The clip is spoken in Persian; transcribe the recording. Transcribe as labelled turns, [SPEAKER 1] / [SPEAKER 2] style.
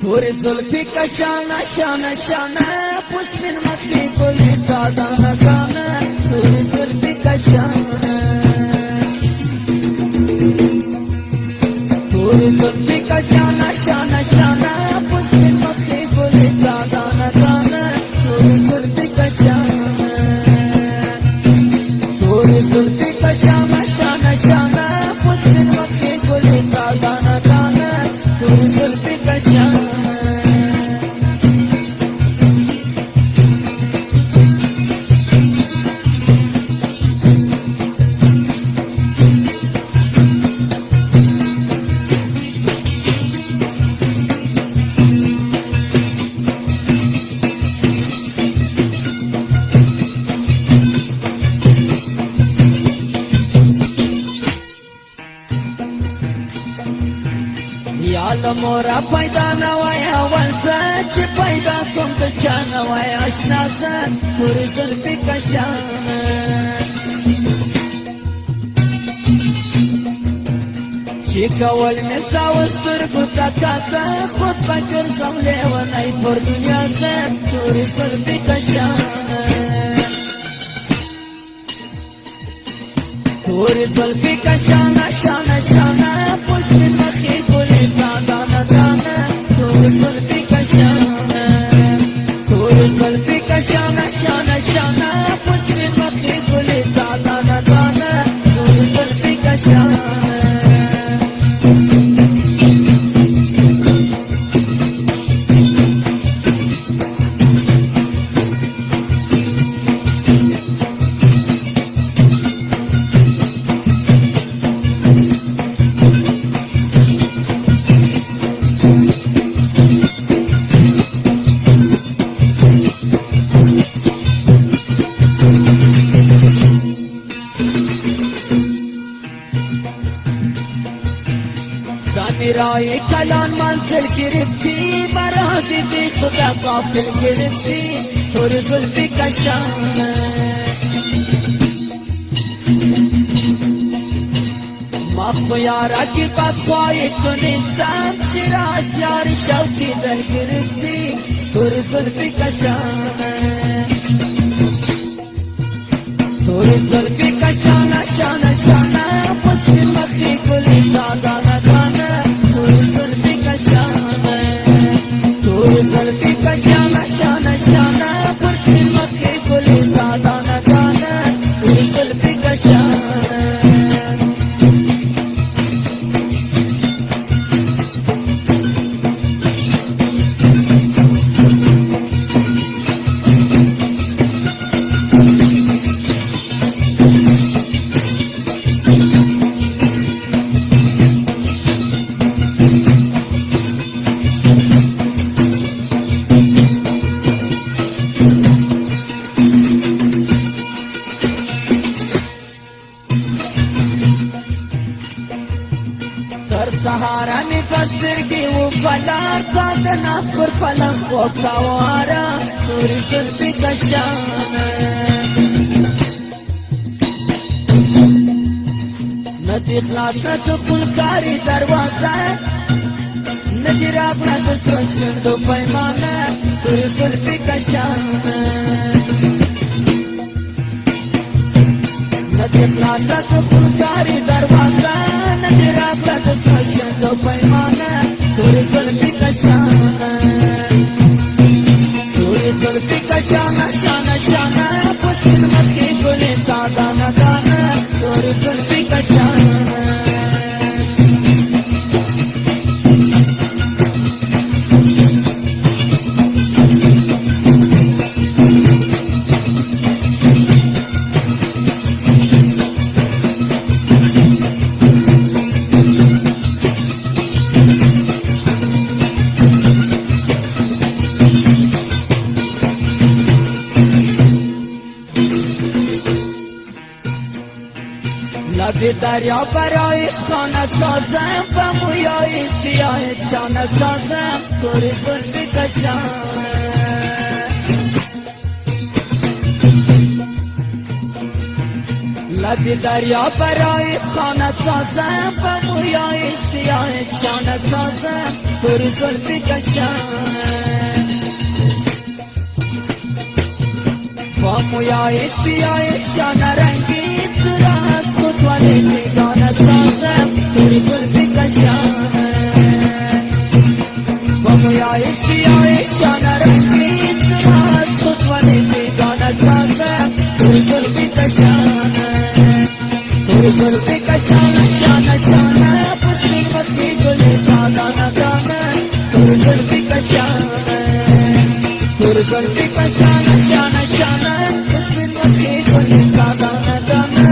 [SPEAKER 1] توری زلفی که شانه شانه شانه پس من مخی گلی تا دانه دانه توری زلفی که شانه توری زلفی که شانه شانه شانه پس من مخی گلی تا دانه دانه توری زلفی که شانه توری زلفی که شانه شانه شانه پس من مخی گلی تا دانه دانه توری زلفی که شانه یال مورا پیدا نوای اول زد چه پیدا سم د چا نوای آشنا زد توری زلفی که شانه چی کول نستا و سترگو تا تا خود بگرزم لیونای پر دنیا زد توری زلفی که شانه توری زلفی که شانه شانه شانه پشت مخی گلی تا دانه دانه توری زلفی که شانه توری زلفی که شانه شانه شانه پشت مخی گلی تا دانه دانه توری زلفی که شانه میرای کلان منزل گرفتی برا دیدی خدا قافل گرفتی توری زلفی که شانه مخو یارا کی بدخواهی تو نیستم شیراز یار شوقی دل گرفتی توری زلفی که شانه توری زلفی که شانه شانه شانه پس من مخی گلی تا دانه دانه توری زلفی که شانه توری زلفی که شانه شانه شانه پس من مخی گلی تا دانه دانه توری زلفی که شانه سهارا می پسترگی و پلار تا دناس پر پلم خوب کاوارا توری زلفی که شانه ندی خلاص ندو خلکاری دروازه ندی راق ندو سرچندو پیمانه توری زلفی که شانه ندی خلاص ندو خلکاری دروازه ندی راق ندو سرچندو پیمانه توری زلفی که شانه توری زلفی که شانه شانه شانه پسین مخی گلی تا دانه دانه توری زلفی که شانه لبی دریا برای خانه سازم و مویای سیاه چانه سازم توری زلفی که شانه ابی دریا برای خانه سازم با مویای سیاه شانه سازم تو رو زلفی کشانه با مویای سیاه شانه رنگی تو را از خود ولی بیگانه سازم تو رو زلفی کشانه با مویای سیاه شانه رنگی تو را از خود ولی بیگانه سازم تو رو زلفی کشانه زلفی کشانه شانه شانه پسلی پسلی گلی دانه دانه تو زلفی کشانه تو زلفی کشانه